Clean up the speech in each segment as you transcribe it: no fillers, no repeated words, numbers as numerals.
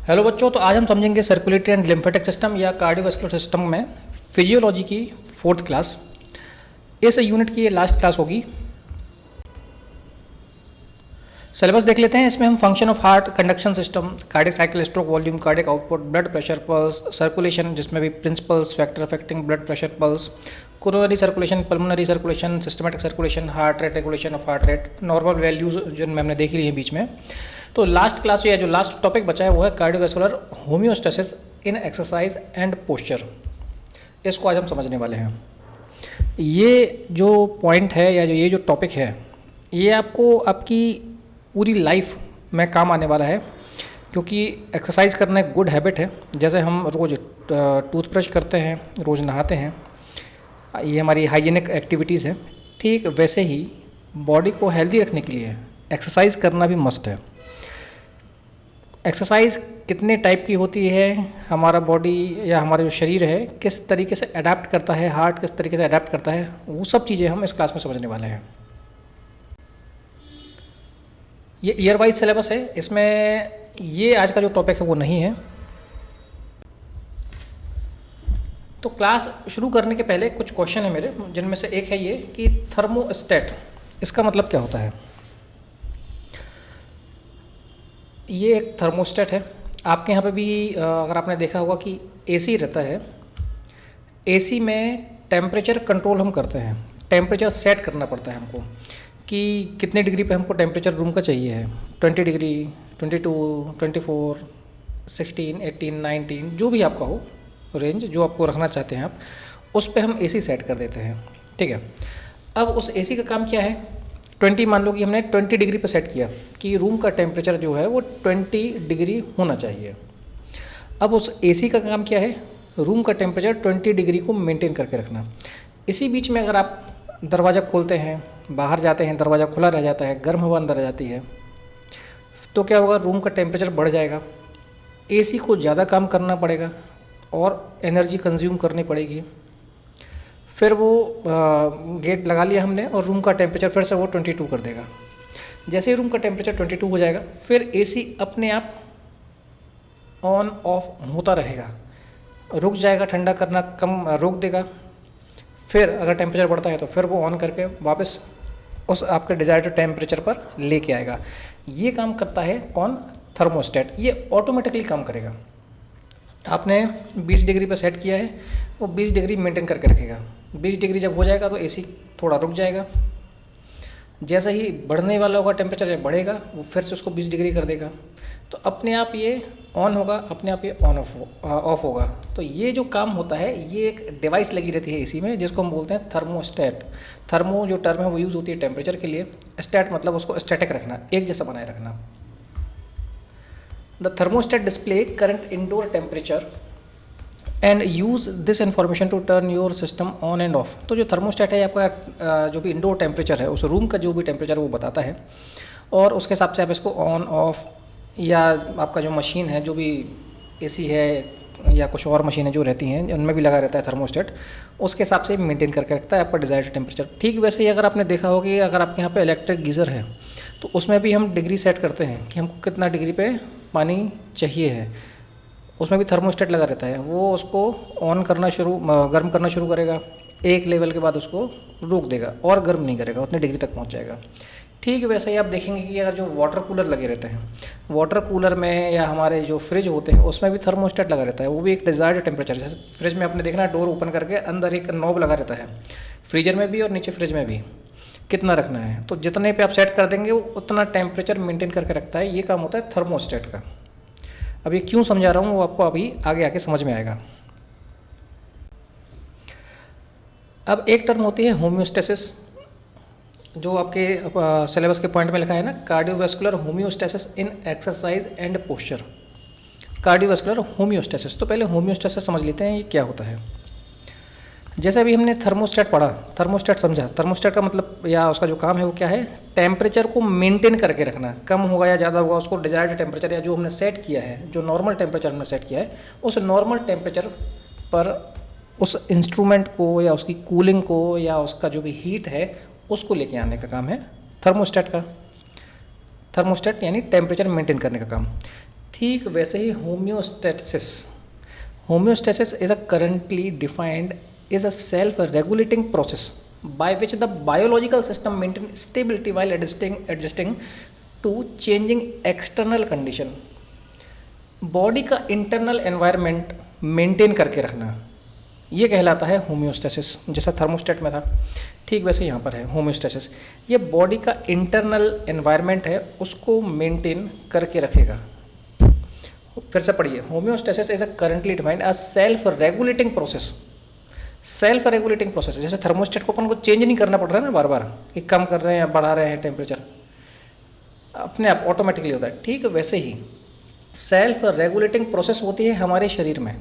Hello बच्चों, तो आज हम समझेंगे सर्कुलेटरी एंड लिम्फेटिक सिस्टम या कार्डियोवैस्कुलर सिस्टम में फिजियोलॉजी की फोर्थ क्लास। इस यूनिट की ये लास्ट क्लास होगी। सिलेबस देख लेते हैं। इसमें हम function of heart, conduction system, cardiac cycle, stroke volume, cardiac output, blood pressure, pulse, circulation जिसमें भी principles, factor affecting blood pressure, pulse, coronary circulation, pulmonary circulation, systematic circulation, heart rate, regulation of heart rate, normal values जिनमें हमने देख ली है बीच में। तो last class या जो लास्ट टॉपिक बचा है वो है cardiovascular homeostasis in exercise and posture. इसको आज हम समझने वाले हैं। ये जो पॉइंट है या ये जो टॉपिक है ये आपको आपकी पूरी लाइफ में काम आने वाला है, क्योंकि एक्सरसाइज करना एक गुड हैबिट है। जैसे हम रोज़ टूथब्रश करते हैं, रोज़ नहाते हैं, ये हमारी हाइजीनिक एक्टिविटीज़ है। ठीक वैसे ही बॉडी को हेल्दी रखने के लिए एक्सरसाइज करना भी मस्ट है। एक्सरसाइज कितने टाइप की होती है, हमारा बॉडी या हमारा जो शरीर है किस तरीके से अडेप्ट करता है, हार्ट किस तरीके से अडेप्ट करता है, वो सब चीज़ें हम इस क्लास में समझने वाले हैं। ये ईयर वाइज सिलेबस है, इसमें ये आज का जो टॉपिक है वो नहीं है। तो क्लास शुरू करने के पहले कुछ क्वेश्चन है मेरे, जिनमें से एक है ये कि थर्मोस्टेट, इसका मतलब क्या होता है। ये एक थर्मोस्टेट है। आपके यहाँ पे भी अगर आपने देखा होगा कि एसी रहता है, एसी में टेम्परेचर कंट्रोल हम करते हैं, टेम्परेचर सेट करना पड़ता है हमको कि कितने डिग्री पे हमको टेम्परेचर रूम का चाहिए है। 20 डिग्री, 22, 24, 16, 18, 19, जो भी आपका हो रेंज, जो आपको रखना चाहते हैं आप, उस पे हम एसी सेट कर देते हैं। ठीक है। अब उस एसी का काम क्या है, 20 मान लो कि हमने 20 डिग्री पे सेट किया कि रूम का टेम्परेचर जो है वो 20 डिग्री होना चाहिए। अब उस एसी का काम क्या है, रूम का टेम्परेचर 20 डिग्री को मेंटेन करके रखना। इसी बीच में अगर आप दरवाज़ा खोलते हैं, बाहर जाते हैं, दरवाज़ा खुला रह जाता है, गर्म हवा अंदर आ जाती है, तो क्या होगा, रूम का टेम्परेचर बढ़ जाएगा, एसी को ज़्यादा काम करना पड़ेगा और एनर्जी कंज्यूम करनी पड़ेगी। फिर वो गेट लगा लिया हमने और रूम का टेम्परेचर फिर से वो 22 कर देगा। जैसे ही रूम का टेम्परेचर 22 हो जाएगा, फिर एसी अपने आप ऑन ऑफ होता रहेगा, रुक जाएगा, ठंडा करना कम रोक देगा। फिर अगर टेम्परेचर बढ़ता है तो फिर वो ऑन करके वापस उस आपके डिज़ायर्ड टेम्परेचर पर लेके आएगा। ये काम करता है कौन, थर्मोस्टेट। ये ऑटोमेटिकली काम करेगा। आपने 20 डिग्री पर सेट किया है, वो 20 डिग्री मेंटेन करके रखेगा। 20 डिग्री जब हो जाएगा तो एसी थोड़ा रुक जाएगा। जैसे ही बढ़ने वाला होगा टेम्परेचर, जब बढ़ेगा वो फिर से उसको 20 डिग्री कर देगा। तो अपने आप ये ऑन होगा, अपने आप ये ऑन ऑफ होगा। तो ये जो काम होता है, ये एक डिवाइस लगी रहती है एसी में, जिसको हम बोलते हैं थर्मोस्टेट। थर्मो जो टर्म है वो यूज़ होती है टेम्परेचर के लिए, स्टेट मतलब उसको स्टैटिक रखना, एक जैसा बनाए रखना। The thermostat display current indoor temperature and use this information to turn your system on and off. तो जो थर्मोस्टेट है आपका जो भी इंडोर टेम्परेचर है, उस रूम का जो भी टेम्परेचर वो बताता है, और उसके हिसाब से आप इसको ऑन ऑफ, या आपका जो मशीन है, जो भी एसी है या कुछ और मशीनें जो रहती हैं उनमें भी लगा रहता है थर्मोस्टेट, उसके हिसाब से मेंटेन करके रखता है आपका डिज़ायर्ड टेम्परेचर। ठीक वैसे ही अगर आपने देखा हो कि अगर आपके यहाँ पे इलेक्ट्रिक गीज़र है तो उसमें भी हम डिग्री सेट करते हैं कि हमको कितना डिग्री पे पानी चाहिए है। उसमें भी थर्मोस्टेट लगा रहता है, वो उसको ऑन करना गर्म करना शुरू करेगा, एक लेवल के बाद उसको रोक देगा और गर्म नहीं करेगा, उतनी डिग्री तक पहुंच जाएगा। ठीक वैसे ही आप देखेंगे कि अगर जो वाटर कूलर लगे रहते हैं, वाटर कूलर में या हमारे जो फ्रिज होते हैं उसमें भी थर्मोस्टेट लगा रहता है, वो भी एक डिज़ायर्ड टेम्परेचर। जैसे फ्रिज में आपने देखना, डोर ओपन करके अंदर एक नॉब लगा रहता है, फ्रीजर में भी और नीचे फ्रिज में भी, कितना रखना है। तो जितने पे आप सेट कर देंगे वो उतना टेम्परेचर मेंटेन करके रखता है। ये काम होता है थर्मोस्टेट का। अब ये क्यों समझा रहा हूँ वो आपको अभी आगे आके समझ में आएगा। अब एक टर्म होती है होम्योस्टेसिस, जो आपके सिलेबस के पॉइंट में लिखा है ना, cardiovascular homeostasis in exercise and posture. Cardiovascular homeostasis, तो पहले होम्योस्टेसिस समझ लेते हैं ये क्या होता है। जैसे अभी हमने थर्मोस्टेट पढ़ा, थर्मोस्टेट समझा, थर्मोस्टेट का मतलब या उसका जो काम है वो क्या है, टेम्परेचर को मेंटेन करके रखना। कम होगा या ज़्यादा होगा उसको डिज़ायर्ड टेम्परेचर या जो हमने सेट किया है, जो नॉर्मल टेम्परेचर हमने सेट किया है, उस नॉर्मल टेम्परेचर पर उस इंस्ट्रूमेंट को या उसकी कूलिंग को या उसका जो भी हीट है उसको लेके आने का काम है थर्मोस्टेट का। थर्मोस्टेट यानी टेम्परेचर मेंटेन करने का काम। ठीक वैसे ही homeostasis is a currently defined is a self-regulating process by which the biological system maintain stability while adjusting to changing external condition. Body का इंटरनल एनवायरनमेंट मेंटेन करके रखना, ये कहलाता है होम्योस्टेसिस। जैसा थर्मोस्टेट में था, ठीक वैसे यहाँ पर है होम्योस्टेसिस। ये बॉडी का इंटरनल एनवायरनमेंट है, उसको मेंटेन करके रखेगा। फिर से पढ़िए, homeostasis is a currently defined a self regulating process. Self regulating process, जैसे थर्मोस्टेट को अपन को चेंज नहीं करना पड़ रहा है ना बार बार कि कम कर रहे हैं या बढ़ा रहे हैं टेम्परेचर, अपने आप ऑटोमेटिकली होता है। ठीक वैसे ही सेल्फ रेगुलेटिंग प्रोसेस होती है हमारे शरीर में।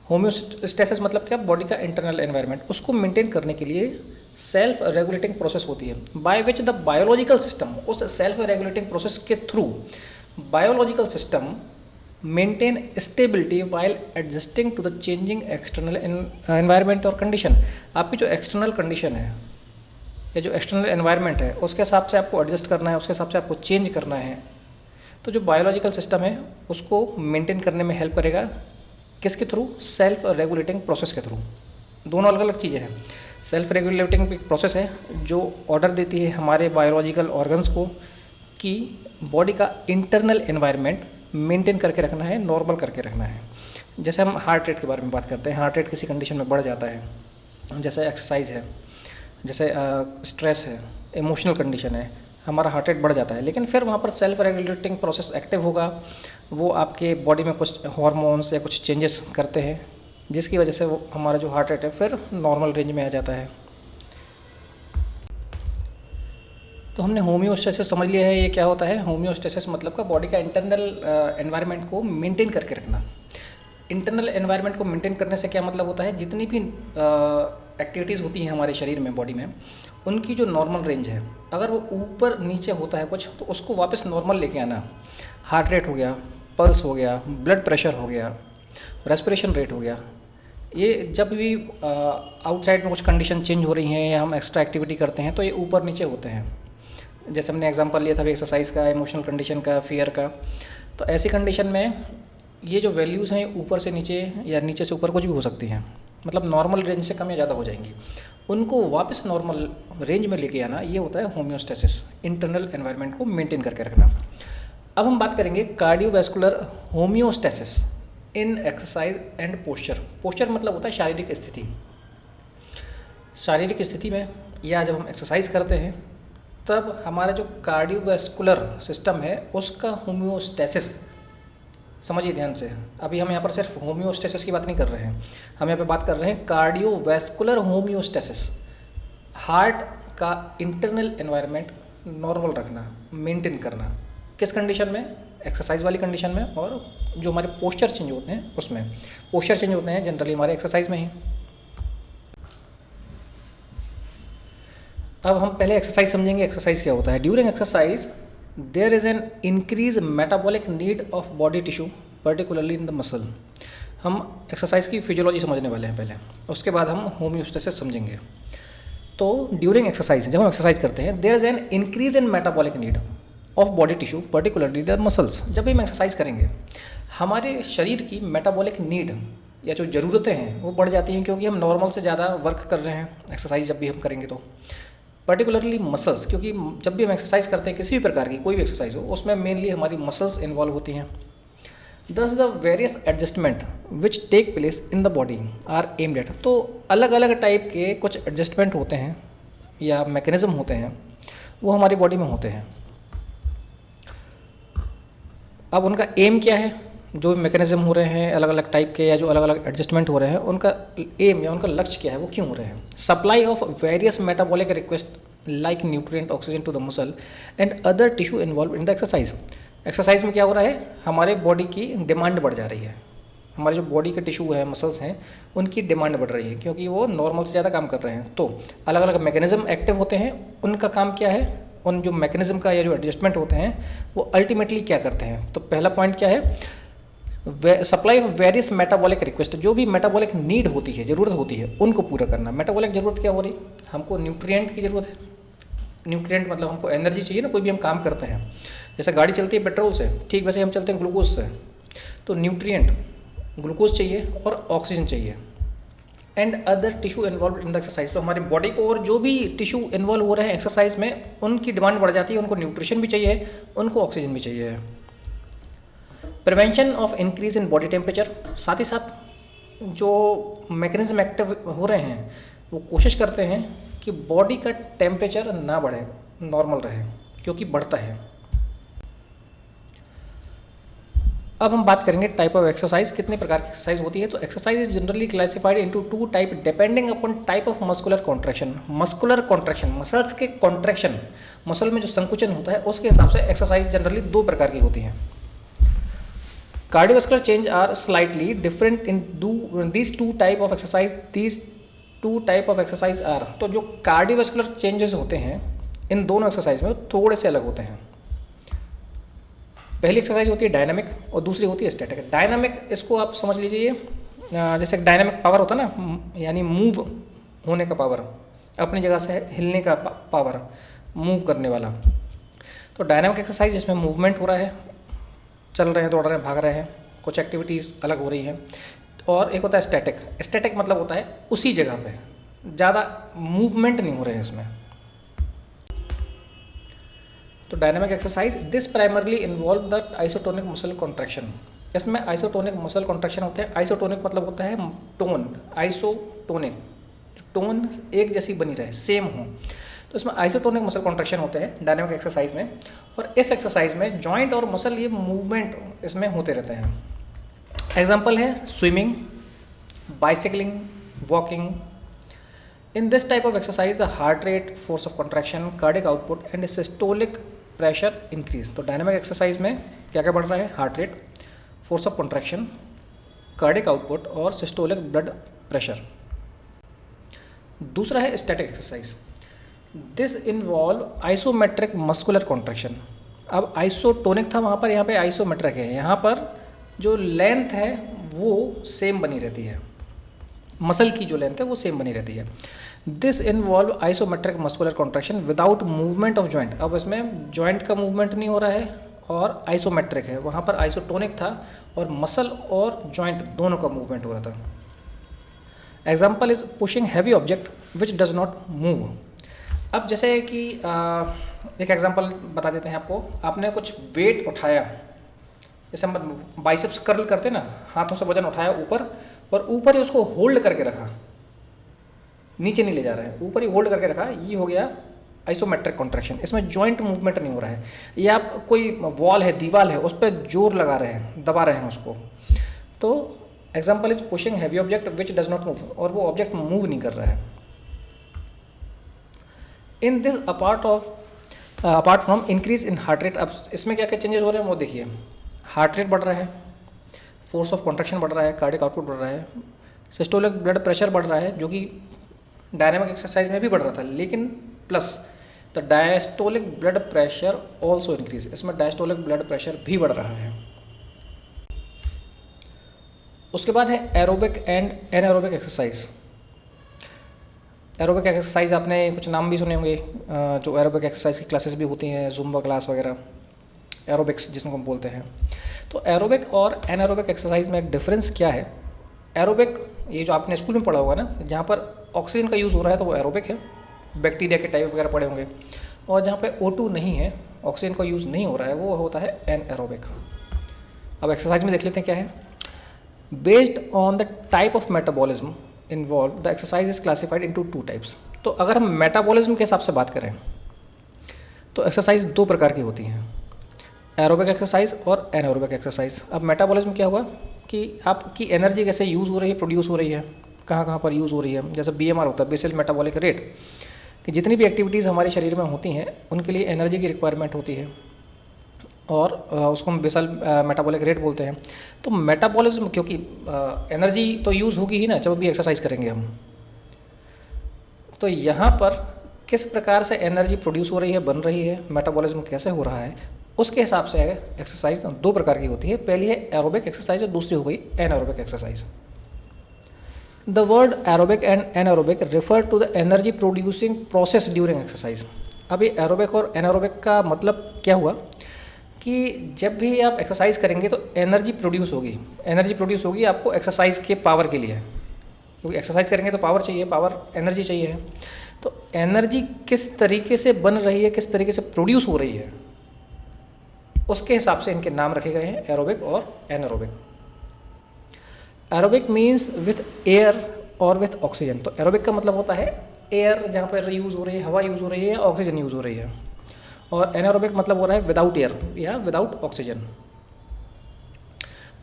होम्योस्टेसिस मतलब क्या, बॉडी का इंटरनल एनवायरनमेंट, उसको मेंटेन करने के लिए सेल्फ रेगुलेटिंग प्रोसेस होती है, by which the biological system, उस सेल्फ रेगुलेटिंग प्रोसेस के through biological system maintain stability while adjusting to the changing external environment और कंडीशन। आपकी जो एक्सटर्नल कंडीशन है या जो एक्सटर्नल एनवायरनमेंट है उसके हिसाब से आपको एडजस्ट करना है, उसके हिसाब से आपको चेंज करना है। तो जो बायोलॉजिकल सिस्टम है उसको मेंटेन करने में हेल्प करेगा, किसके थ्रू, सेल्फ रेगुलेटिंग प्रोसेस के थ्रू। दोनों अलग अलग चीज़ें हैं। सेल्फ रेगुलेटिंग प्रोसेस है जो ऑर्डर देती है हमारे बायोलॉजिकल ऑर्गन्स को कि बॉडी का इंटरनल एनवायरनमेंट मेंटेन करके रखना है, नॉर्मल करके रखना है। जैसे हम हार्ट रेट के बारे में बात करते हैं, हार्ट रेट किसी कंडीशन में बढ़ जाता है, जैसे एक्सरसाइज है, जैसे स्ट्रेस है, इमोशनल कंडीशन है, हमारा हार्ट रेट बढ़ जाता है। लेकिन फिर वहाँ पर सेल्फ रेगुलेटिंग प्रोसेस एक्टिव होगा, वो आपके बॉडी में कुछ हार्मोन्स या कुछ चेंजेस करते हैं जिसकी वजह से वो हमारा जो हार्ट रेट है फिर नॉर्मल रेंज में आ जाता है। तो हमने होम्योस्टेसिस समझ लिया है, ये क्या होता है। होम्योस्टेसिस मतलब का बॉडी का इंटरनल एनवायरनमेंट को मेंटेन करके रखना। इंटरनल एनवायरनमेंट को मेंटेन करने से क्या मतलब होता है, जितनी भी एक्टिविटीज़ होती हैं हमारे शरीर में, बॉडी में, उनकी जो नॉर्मल रेंज है, अगर वो ऊपर नीचे होता है कुछ, तो उसको वापस नॉर्मल लेके आना। हार्ट रेट हो गया, पल्स हो गया, ब्लड प्रेशर हो गया, रेस्पिरेशन रेट हो गया, ये जब भी आउटसाइड में कुछ कंडीशन चेंज हो रही हैं या हम एक्स्ट्रा एक्टिविटी करते हैं तो ये ऊपर नीचे होते हैं। जैसे हमने एग्जांपल लिया था अभी एक्सरसाइज का, इमोशनल कंडीशन का, फियर का। तो ऐसी कंडीशन में ये जो वैल्यूज़ हैं ऊपर से नीचे या नीचे से ऊपर कुछ भी हो सकती हैं, मतलब नॉर्मल रेंज से कम या ज़्यादा हो जाएंगी, उनको वापस नॉर्मल रेंज में लेके आना, ये होता है होम्योस्टेसिस, इंटरनल एनवायरनमेंट को मेंटेन करके रखना। अब हम बात करेंगे cardiovascular homeostasis in exercise and posture. Posture मतलब होता है शारीरिक स्थिति। शारीरिक स्थिति में या जब हम एक्सरसाइज करते हैं तब हमारा जो कार्डियोवैस्कुलर सिस्टम है उसका होम्योस्टेसिस, समझिए ध्यान से, अभी हम यहाँ पर सिर्फ होम्योस्टेसिस की बात नहीं कर रहे हैं, हम यहाँ पे बात कर रहे हैं कार्डियोवैस्कुलर होम्योस्टेसिस। हार्ट का इंटरनल एनवायरनमेंट नॉर्मल रखना, मेंटेन करना, किस कंडीशन में, एक्सरसाइज वाली कंडीशन में, और जो हमारे पोस्चर चेंज होते हैं उसमें। पोस्चर चेंज होते हैं जनरली हमारे एक्सरसाइज में ही। अब हम पहले एक्सरसाइज समझेंगे, एक्सरसाइज क्या होता है। During exercise there is an increase metabolic need of body tissue particularly in the muscle. हम एक्सरसाइज की फिजियोलॉजी समझने वाले हैं पहले, उसके बाद हम होम्योस्टेसिस समझेंगे। तो ड्यूरिंग एक्सरसाइज, जब हम एक्सरसाइज करते हैं, there is an increase in metabolic need of body tissue particularly the muscles. जब भी हम एक्सरसाइज करेंगे हमारे शरीर की मेटाबॉलिक नीड या जो ज़रूरतें हैं वो बढ़ जाती हैं, क्योंकि हम नॉर्मल से ज़्यादा वर्क कर रहे हैं एक्सरसाइज जब भी हम करेंगे तो। पर्टिकुलरली मसल्स, क्योंकि जब भी हम एक्सरसाइज करते हैं किसी भी प्रकार की, कोई भी एक्सरसाइज हो, उसमें मेनली हमारी मसल्स इन्वॉल्व होती हैं। Thus the various adjustment which take place in the body are aimed at. तो अलग अलग टाइप के कुछ एडजस्टमेंट होते हैं या मैकेनिज़्म होते हैं, वो हमारी बॉडी में होते हैं। अब उनका एम क्या है, जो मैकेनिज्म हो रहे हैं अलग अलग टाइप के या जो अलग अलग एडजस्टमेंट हो रहे हैं, उनका एम या उनका लक्ष्य क्या है, वो क्यों हो रहे हैं। Supply of various metabolic request like nutrient, oxygen to the muscle and other tissue involve in the exercise. Exercise में क्या हो रहा है, हमारे बॉडी की डिमांड बढ़ जा रही है, हमारे जो बॉडी के टिश्यू है, मसल्स हैं, उनकी डिमांड बढ़ रही है क्योंकि वो नॉर्मल से ज़्यादा काम कर रहे हैं। तो अलग अलग मैकेनिज्म एक्टिव होते हैं, उनका काम क्या है, उन जो मैकेनिज्म का या जो एडजस्टमेंट होते हैं वो अल्टीमेटली क्या करते हैं। तो पहला पॉइंट क्या है, supply of various metabolic request, जो भी मेटाबॉलिक नीड होती है, ज़रूरत होती है, उनको पूरा करना। मेटाबॉलिक ज़रूरत क्या हो रही, हमको न्यूट्रिएंट की ज़रूरत है, न्यूट्रिएंट मतलब हमको एनर्जी चाहिए ना, कोई भी हम काम करते हैं, जैसे गाड़ी चलती है पेट्रोल से, ठीक वैसे हम चलते हैं ग्लूकोज से। तो न्यूट्रिएंट ग्लूकोज चाहिए और ऑक्सीजन चाहिए। And other tissue involve in the exercise, तो हमारी बॉडी को और जो भी टिश्यू इन्वॉल्व हो रहे हैं एक्सरसाइज में, उनकी डिमांड बढ़ जाती है, उनको न्यूट्रिशन भी चाहिए, उनको ऑक्सीजन भी चाहिए। Prevention of increase in body temperature, साथ ही साथ जो मैकेनिज्म एक्टिव हो रहे हैं वो कोशिश करते हैं कि बॉडी का टेम्परेचर ना बढ़े, नॉर्मल रहे, क्योंकि बढ़ता है। अब हम बात करेंगे टाइप ऑफ एक्सरसाइज, कितने प्रकार की एक्सरसाइज होती है। तो exercise is generally classified into 2 type depending upon type of muscular contraction. Muscular contraction, muscles के कॉन्ट्रैक्शन, मसल में जो संकुचन होता है उसके हिसाब से एक्सरसाइज जनरली 2 प्रकार की होती हैं। Cardiovascular change are slightly different in these 2 type of exercise, these 2 type of exercise are, तो जो कार्डियोवास्कुलर चेंजेस होते हैं इन दोनों एक्सरसाइज में थोड़े से अलग होते हैं। पहली एक्सरसाइज होती है डायनामिक और दूसरी होती है स्टैटिक। डायनामिक, इसको आप समझ लीजिए जैसे डायनामिक पावर होता है ना, यानी मूव होने का पावर, अपनी जगह से हिलने का पावर, मूव करने वाला। तो डायनामिक एक्सरसाइज जिसमें मूवमेंट हो रहा है, चल रहे हैं, दौड़ रहे हैं, भाग रहे हैं, कुछ एक्टिविटीज़ अलग हो रही हैं। और एक होता है स्टैटिक। स्टैटिक मतलब होता है उसी जगह पे, ज़्यादा मूवमेंट नहीं हो रहे हैं इसमें। तो dynamic exercise this primarily involve the isotonic muscle contraction. इसमें आइसोटोनिक मसल कॉन्ट्रैक्शन होते हैं। आइसोटोनिक मतलब होता है टोन, आइसोटोनिक, टोन एक जैसी बनी रहे, सेम हो, तो इसमें आइसोटोनिक मसल कॉन्ट्रैक्शन होते हैं डायनामिक एक्सरसाइज में। और इस एक्सरसाइज में जॉइंट और मसल ये मूवमेंट इसमें होते रहते हैं। एग्जाम्पल है swimming, bicycling, walking. In this type of exercise the heart rate, force of contraction, cardiac output and systolic pressure increase. तो डायनामिक एक्सरसाइज में क्या क्या बढ़ रहा है? Heart rate, force of contraction, cardiac output और सिस्टोलिक ब्लड प्रेशर। दूसरा है static exercise. This involve isometric muscular contraction. अब आइसोटोनिक था वहाँ पर, यहाँ पे आइसोमेट्रिक है। यहाँ पर जो लेंथ है वो सेम बनी रहती है, मसल की जो लेंथ है वो सेम बनी रहती है। This involve isometric muscular contraction without movement of joint. अब इसमें जॉइंट का मूवमेंट नहीं हो रहा है और आइसोमेट्रिक है, वहाँ पर आइसोटोनिक था और मसल और जॉइंट दोनों का मूवमेंट हो रहा था। Example is pushing heavy object which does not move. अब जैसे कि एक एग्जांपल बता देते हैं आपको। आपने कुछ वेट उठाया, जैसे हम बाइसेप्स कर्ल करते हैं ना, हाथों से वजन उठाया ऊपर और ऊपर ही उसको होल्ड करके रखा, नीचे नहीं ले जा रहे हैं, ऊपर ही होल्ड करके रखा, ये हो गया आइसोमेट्रिक कॉन्ट्रैक्शन। इसमें जॉइंट मूवमेंट नहीं हो रहा है। या आप कोई वॉल है, दीवार है, उस पर जोर लगा रहे हैं, दबा रहे हैं उसको। तो example is pushing heavy object which does not move, और वो ऑब्जेक्ट मूव नहीं कर रहा है। In this apart from increase in heart rate. अब इसमें क्या क्या चेंजेस हो रहे हैं वो देखिए। हार्ट रेट बढ़ रहा है, फोर्स ऑफ कॉन्ट्रैक्शन बढ़ रहा है, कार्डिक आउटपुट बढ़ रहा है, सिस्टोलिक ब्लड प्रेशर बढ़ रहा है, जो कि डायनामिक एक्सरसाइज में भी बढ़ रहा था, लेकिन plus the diastolic blood pressure also increase. इसमें डायस्टोलिक ब्लड प्रेशर भी बढ़ रहा है। उसके बाद है aerobic and anaerobic exercise. Aerobic exercise आपने कुछ नाम भी सुने होंगे, जो एरोबिक एक्सरसाइज की क्लासेस भी होती हैं, जुम्बा क्लास वगैरह, एरोबिक्स जिसको हम बोलते हैं। तो एरोबिक और एनारोबिक एक्सरसाइज में डिफरेंस क्या है? एरोबिक, ये जो आपने स्कूल में पढ़ा होगा ना, जहाँ पर ऑक्सीजन का यूज़ हो रहा है तो वो एरोबिक है, बैक्टीरिया के टाइप वगैरह पढ़े होंगे। और जहाँ पे O2 नहीं है, ऑक्सीजन का यूज़ नहीं हो रहा है, वो होता है एनएरोबिक। अब एक्सरसाइज में देख लेते हैं क्या है। Based on the type of metabolism involve the exercise is classified into 2 types. तो अगर हम मेटाबॉलिज्म के हिसाब से बात करें तो एक्सरसाइज 2 प्रकार की होती हैं, एरोबिक एक्सरसाइज और एनारोबिक एक्सरसाइज। अब मेटाबॉलिज्म क्या हुआ कि आपकी एनर्जी कैसे यूज़ हो रही है, प्रोड्यूस हो रही है, कहाँ कहाँ पर यूज़ हो रही है। जैसे BMR होता है, बेसल मेटाबॉलिक रेट, कि जितनी भी एक्टिविटीज़ हमारे शरीर में होती हैं उनके लिए एनर्जी की रिक्वायरमेंट होती है, और उसको हम बेसल मेटाबॉलिक रेट बोलते हैं। तो मेटाबॉलिज्म, क्योंकि एनर्जी तो यूज़ होगी ही ना जब भी एक्सरसाइज करेंगे हम, तो यहाँ पर किस प्रकार से एनर्जी प्रोड्यूस हो रही है, बन रही है, मेटाबॉलिज्म कैसे हो रहा है, उसके हिसाब से एक्सरसाइज 2 प्रकार की होती है। पहली है एरोबिक एक्सरसाइज और दूसरी हो गई anaerobic exercise. The word aerobic and anaerobic refer to the energy producing process during exercise. अब ये एरोबिक और एनारोबिक का मतलब क्या हुआ कि जब भी आप एक्सरसाइज करेंगे तो एनर्जी प्रोड्यूस होगी आपको एक्सरसाइज के पावर के लिए, क्योंकि एक्सरसाइज करेंगे तो पावर चाहिए, पावर एनर्जी चाहिए। तो एनर्जी किस तरीके से बन रही है, किस तरीके से प्रोड्यूस हो रही है, उसके हिसाब से इनके नाम रखे गए हैं एरोबिक और anaerobic. Aerobic means with air और विथ ऑक्सीजन। तो एरोबिक का मतलब होता है एयर जहाँ पर यूज़ हो रही है, हवा यूज़ हो रही है, ऑक्सीजन यूज़ हो रही है। और एनारोबिक मतलब हो रहा है विदाउट एयर या without oxygen.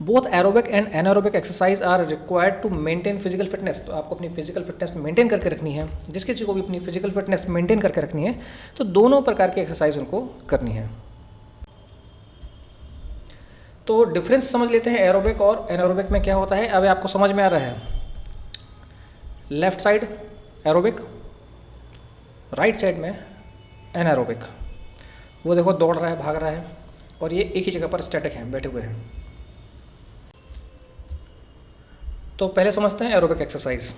Both aerobic and anaerobic exercise are required to maintain physical fitness. तो आपको अपनी फिजिकल फिटनेस मेंटेन करके रखनी है, जिस किसी को भी अपनी फिजिकल फिटनेस मेंटेन करके रखनी है तो दोनों प्रकार की एक्सरसाइज उनको करनी है। तो डिफरेंस समझ लेते हैं एरोबिक और एनारोबिक में क्या होता है। अब आपको समझ में आ रहा है, left side aerobic, right side में एनारोबिक। वो देखो दौड़ रहा है, भाग रहा है, और ये एक ही जगह पर स्टैटिक हैं, बैठे हुए हैं। तो पहले समझते हैं aerobic exercise.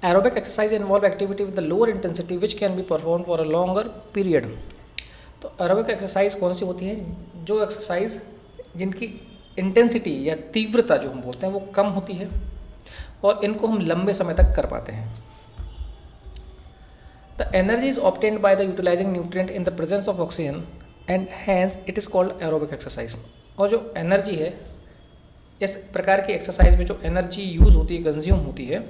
Aerobic exercise involve activity with the lower intensity which can be perform for a longer period. तो एरोबिक एक्सरसाइज कौन सी होती है? जो एक्सरसाइज जिनकी इंटेंसिटी या तीव्रता जो हम बोलते हैं वो कम होती है और इनको हम लंबे समय तक कर पाते हैं। The energy is obtained by the utilising nutrient in the presence of oxygen and hence it is called aerobic exercise. और जो एनर्जी है, इस प्रकार की एक्सरसाइज में जो एनर्जी यूज़ होती है, कंज्यूम होती है,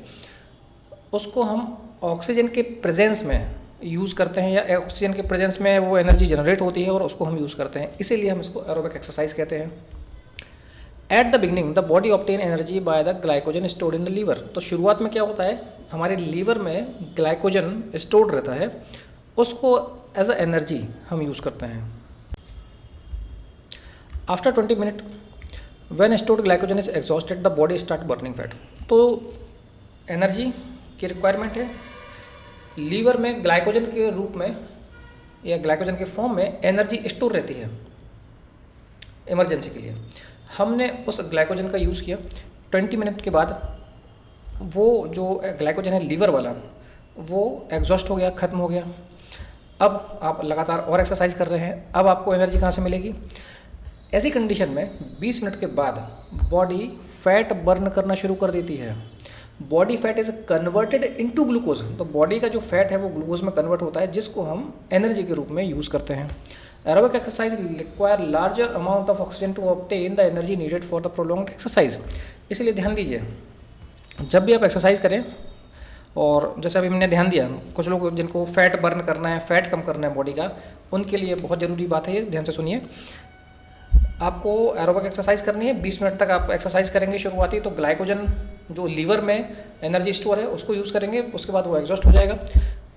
उसको हम ऑक्सीजन के प्रेजेंस में यूज़ करते हैं, या ऑक्सीजन के प्रेजेंस में वो एनर्जी जनरेट होती है और उसको हम यूज़ करते हैं, इसीलिए हम इसको एरोबिक एक्सरसाइज कहते हैं। At the beginning the body obtain energy by the glycogen stored in the liver. तो शुरुआत में क्या होता है, हमारे लीवर में ग्लाइकोजन स्टोर्ड रहता है, उसको एज अ एनर्जी हम यूज़ करते हैं। After 20 minute when stored glycogen is exhausted the body start burning fat. तो एनर्जी की रिक्वायरमेंट है, लीवर में ग्लाइकोजन के रूप में या ग्लाइकोजन के फॉर्म में एनर्जी स्टोर रहती है इमरजेंसी के लिए। हमने उस ग्लाइकोजन का यूज़ किया, 20 मिनट के बाद वो जो ग्लाइकोजन है लीवर वाला, वो एग्जॉस्ट हो गया, ख़त्म हो गया। अब आप लगातार और एक्सरसाइज कर रहे हैं, अब आपको एनर्जी कहाँ से मिलेगी? ऐसी कंडीशन में 20 मिनट के बाद बॉडी फैट बर्न करना शुरू कर देती है। Body fat is converted into glucose. तो बॉडी का जो फैट है वो ग्लूकोज में कन्वर्ट होता है, जिसको हम एनर्जी के रूप में यूज़ करते हैं। Aerobic exercise require larger amount of oxygen to obtain the energy needed for the prolonged exercise. इसलिए ध्यान दीजिए, जब भी आप एक्सरसाइज करें, और जैसे अभी हमने ध्यान दिया, कुछ लोग जिनको फैट बर्न करना है, फैट कम करना है बॉडी का, उनके लिए बहुत ज़रूरी बात है ये, ध्यान से सुनिए। आपको एरोबिक एक्सरसाइज करनी है, 20 मिनट तक आप एक्सरसाइज करेंगे शुरुआती, तो ग्लाइकोजन जो लीवर में एनर्जी स्टोर है उसको यूज़ करेंगे, उसके बाद वो एग्जॉस्ट हो जाएगा।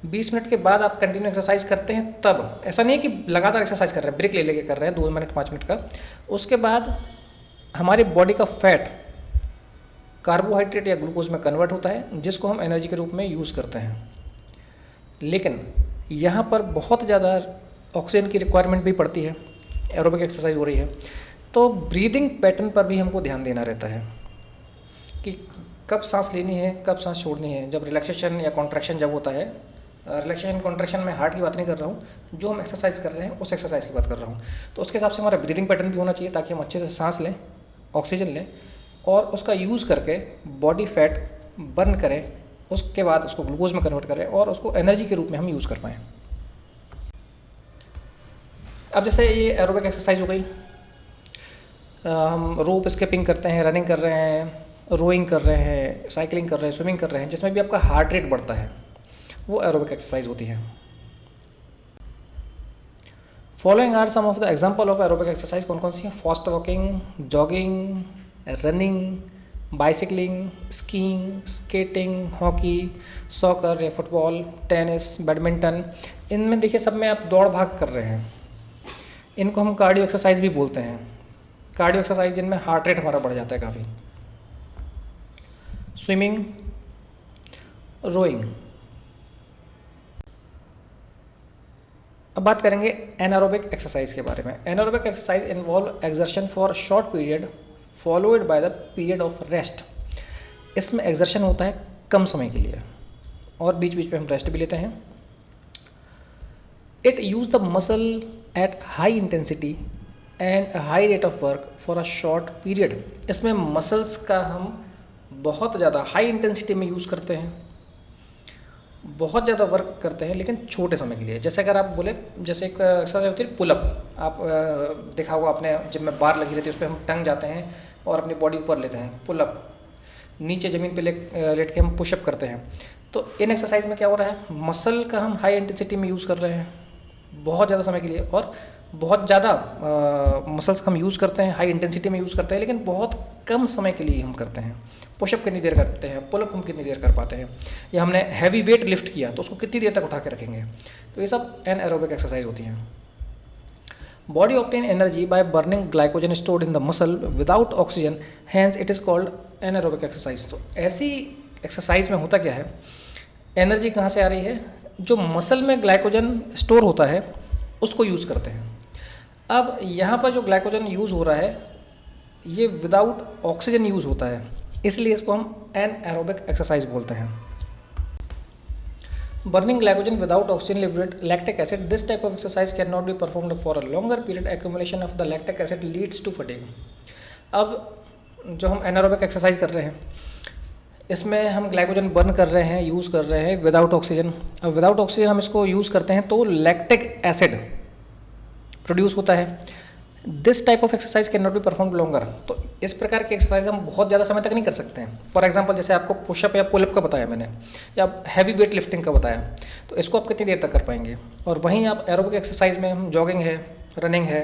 20 मिनट के बाद आप कंटिन्यू एक्सरसाइज करते हैं, तब ऐसा नहीं है कि लगातार एक्सरसाइज कर रहे हैं, ब्रेक ले लेके कर रहे हैं 2 मिनट 5 मिनट का। उसके बाद हमारी बॉडी का फैट कार्बोहाइड्रेट या ग्लूकोज में कन्वर्ट होता है, जिसको हम एनर्जी के रूप में यूज़ करते हैं। लेकिन यहाँ पर बहुत ज़्यादा ऑक्सीजन की रिक्वायरमेंट भी पड़ती है, एरोबिक एक्सरसाइज हो रही है, तो ब्रीदिंग पैटर्न पर भी हमको ध्यान देना रहता है कि कब सांस लेनी है, कब सांस छोड़नी है। जब रिलैक्सेशन या कॉन्ट्रैक्शन जब होता है, रिलैक्सेशन कॉन्ट्रैक्शन में हार्ट की बात नहीं कर रहा हूँ, जो हम एक्सरसाइज कर रहे हैं उस एक्सरसाइज की बात कर रहा हूँ, तो उसके हिसाब से हमारा ब्रीदिंग पैटर्न भी होना चाहिए, ताकि हम अच्छे से सांस लें, ऑक्सीजन लें और उसका यूज़ करके बॉडी फैट बर्न करें, उसके बाद उसको ग्लूकोज में कन्वर्ट करें और उसको एनर्जी के रूप में हम यूज़ कर पाएँ। अब जैसे ये एरोबिक एक्सरसाइज हो गई, हम रोप स्किपिंग करते हैं, रनिंग कर रहे हैं, रोइंग कर रहे हैं, साइकिलिंग कर रहे हैं, स्विमिंग कर रहे हैं, जिसमें भी आपका हार्ट रेट बढ़ता है, वो एरोबिक एक्सरसाइज होती है। Following are some of the example of aerobic exercise. कौन कौन सी है? Fast walking, jogging, running, bicycling, skiing, skating, hockey, soccer या फुटबॉल, टेनिस, बैडमिंटन। इनमें देखिए सब में आप दौड़ भाग कर रहे हैं, इनको हम कार्डियो एक्सरसाइज भी बोलते हैं। कार्डियो एक्सरसाइज जिनमें हार्ट रेट हमारा बढ़ जाता है काफ़ी। Swimming, rowing. अब बात करेंगे एनारोबिक एक्सरसाइज के बारे में। Anaerobic exercise involve exertion for short period followed by the period of rest. इसमें एक्सर्शन होता है कम समय के लिए और बीच बीच में हम रेस्ट भी लेते हैं। It use the muscle at high intensity and high rate of work for a short period. इसमें मसल्स का हम बहुत ज़्यादा हाई इंटेंसिटी में यूज़ करते हैं, बहुत ज़्यादा वर्क करते हैं लेकिन छोटे समय के लिए। जैसे अगर आप बोले, जैसे एक एक्सरसाइज होती है पुलअप, आप देखा होगा आपने, जिम में बार लगी रहती है उस पर हम टंग जाते हैं और अपनी बॉडी ऊपर लेते हैं, पुलअप। नीचे ज़मीन पे लेट के हम पुशअप करते हैं। तो इन एक्सरसाइज में क्या हो रहा है, मसल का हम हाई इंटेंसिटी में यूज़ कर रहे हैं बहुत ज़्यादा समय के लिए, और बहुत ज़्यादा मसल्स हम यूज़ करते हैं, हाई इंटेंसिटी में यूज़ करते हैं, लेकिन बहुत कम समय के लिए हम करते हैं। पुशअप कितनी देर करते हैं, पुलअप हम कितनी देर कर पाते हैं, या हमने हैवी वेट लिफ्ट किया तो उसको कितनी देर तक उठा के रखेंगे। तो ये सब एनाएरोबिक एक्सरसाइज होती हैं। Body obtain energy by burning glycogen stored in the muscle without oxygen, hence it is called anaerobic exercise. तो ऐसी एक्सरसाइज में होता क्या है, एनर्जी कहाँ से आ रही है, जो मसल में ग्लाइकोजन स्टोर होता है उसको यूज़ करते हैं। अब यहाँ पर जो ग्लाइकोजन यूज़ हो रहा है ये विदाउट ऑक्सीजन यूज़ होता है, इसलिए इसको हम एनाएरोबिक एक्सरसाइज बोलते हैं। Burning glycogen without oxygen liberate lactic acid, this type of exercise can not be performed for a longer period, accumulation of the lactic acid leads to fatigue. अब जो हम एनाएरोबिक एक्सरसाइज कर रहे हैं इसमें हम ग्लाइकोजन बर्न कर रहे हैं, यूज़ कर रहे हैं विदाउट ऑक्सीजन। अब विदाउट ऑक्सीजन हम इसको यूज़ करते हैं तो लैक्टिक एसिड प्रोड्यूस होता है। This type of exercise can not be perform longer. तो इस प्रकार की एक्सरसाइज हम बहुत ज़्यादा समय तक नहीं कर सकते हैं। फॉर एग्जांपल जैसे आपको पुशअप या पुलअप का बताया मैंने, या हैवी वेट लिफ्टिंग का बताया, तो इसको आप कितनी देर तक कर पाएंगे। और वहीं आप एरोबिक एक्सरसाइज में हम जॉगिंग है, रनिंग है,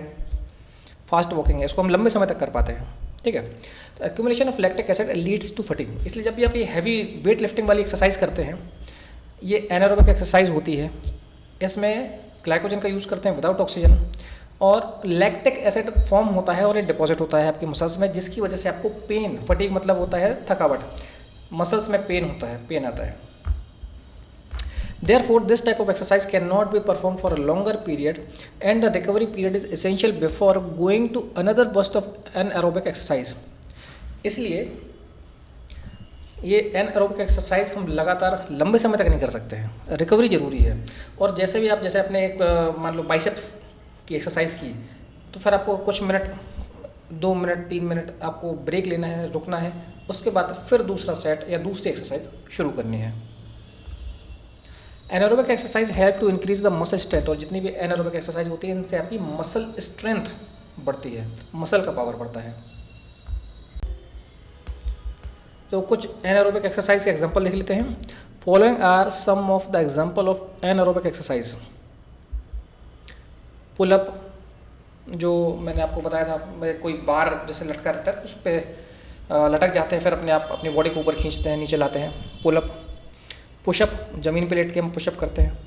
फास्ट वॉकिंग है, इसको हम लंबे समय तक कर पाते हैं। ठीक है, तो accumulation of lactic acid leads to fatigue. इसलिए जब भी आप ये हैवी वेट लिफ्टिंग वाली एक्सरसाइज करते हैं, ये एनाएरोबिक एक्सरसाइज होती है, इसमें ग्लाइकोजन का यूज़ करते हैं विदाउट ऑक्सीजन, और लैक्टिक एसिड फॉर्म होता है और ये डिपॉजिट होता है आपके मसल्स में, जिसकी वजह से आपको पेन, फटीग मतलब होता है थकावट, मसल्स में पेन होता है, पेन आता है। Therefore, this type of exercise cannot be performed for a longer period, and the recovery period is essential before going to another burst of anaerobic exercise. इसलिए ये एनाएरोबिक एक्सरसाइज हम लगातार लंबे समय तक नहीं कर सकते हैं, रिकवरी ज़रूरी है। और जैसे भी आप, जैसे आपने एक मान लो बाइसेप्स की एक्सरसाइज की, तो फिर आपको कुछ मिनट, 2 मिनट 3 मिनट आपको ब्रेक लेना है, रुकना है, उसके बाद फिर दूसरा सेट या दूसरी एक्सरसाइज शुरू करनी है। Anaerobic exercise help to increase the muscle strength, और जितनी भी एनाएरोबिक एक्सरसाइज होती है इनसे आपकी मसल स्ट्रेंथ बढ़ती है, मसल का पावर बढ़ता है। तो कुछ एनाएरोबिक एक्सरसाइज के एग्जांपल लिख लेते हैं। Following are some of the example of anaerobic exercise. Pull up, जो मैंने आपको बताया था, कोई बार जैसे लटका रहता है उस पर लटक जाते हैं, फिर अपने आप अपनी बॉडी को ऊपर खींचते हैं, नीचे लाते हैं, पुलअप। पुशअप, ज़मीन पे लेट के हम पुशअप करते हैं।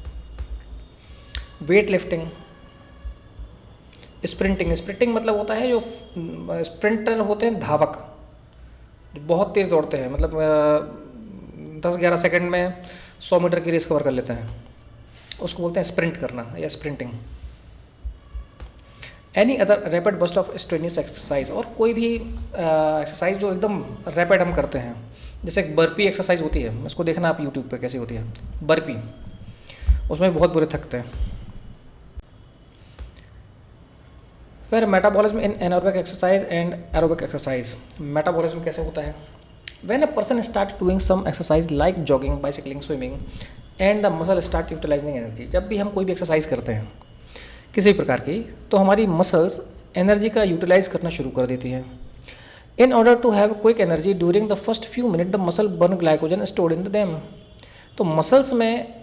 Weight lifting. स्प्रिंटिंग, स्प्रिंटिंग मतलब होता है जो स्प्रिंटर होते हैं, धावक जो बहुत तेज़ दौड़ते हैं, मतलब 10-11 सेकंड में 100 मीटर की रेस कवर कर लेते हैं, उसको बोलते हैं स्प्रिंट करना या sprinting. Any other rapid burst of strenuous exercise, और कोई भी एक्सरसाइज जो एकदम रैपिड हम करते हैं, जैसे एक बर्पी एक्सरसाइज होती है, इसको देखना आप यूट्यूब पे कैसी होती है बर्पी, उसमें बहुत बुरे थकते हैं। फिर metabolism in anaerobic exercise and aerobic exercise. Metabolism कैसे होता है, when a person start doing some exercise like jogging, bicycling, swimming, and the muscle start utilising energy. जब भी हम कोई भी एक्सरसाइज करते हैं किसी प्रकार की, तो हमारी मसल्स एनर्जी का यूटिलाइज करना शुरू कर देती हैं। In order to have quick energy during the first few minutes, the muscle burn glycogen stored in them. तो मसल्स में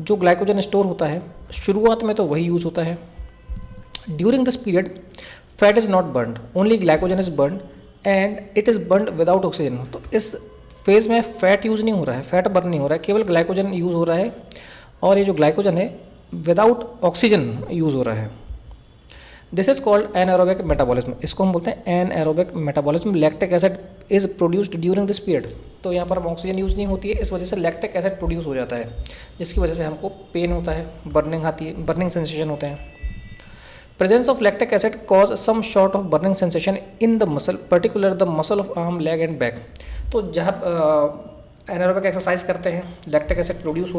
जो ग्लाइकोजन स्टोर होता है शुरुआत में तो वही यूज़ होता है। During this period fat is not burned, only glycogen is burned and it is burned without oxygen. तो इस फेज़ में फैट यूज़ नहीं हो रहा है, फैट बर्न नहीं हो रहा है, केवल ग्लाइकोजन यूज़ हो रहा है, और ये जो ग्लाइकोजन है विदाउट ऑक्सीजन यूज़ हो रहा है। This is called anaerobic metabolism, इसको हम बोलते हैं anaerobic metabolism. Lactic acid is produced during this period, तो यहाँ पर ऑक्सीजन यूज़ नहीं होती है, इस वजह से लैक्टिक एसिड प्रोड्यूस हो जाता है, जिसकी वजह से हमको पेन होता है, बर्निंग आती है, बर्निंग सेंसेशन होते हैं। Presence of lactic acid cause some short of burning sensation in the muscle, particular the muscle of arm, leg and back. तो जहाँ एनारोबिक एक्सरसाइज करते हैं, लैक्टिक एसिड प्रोड्यूस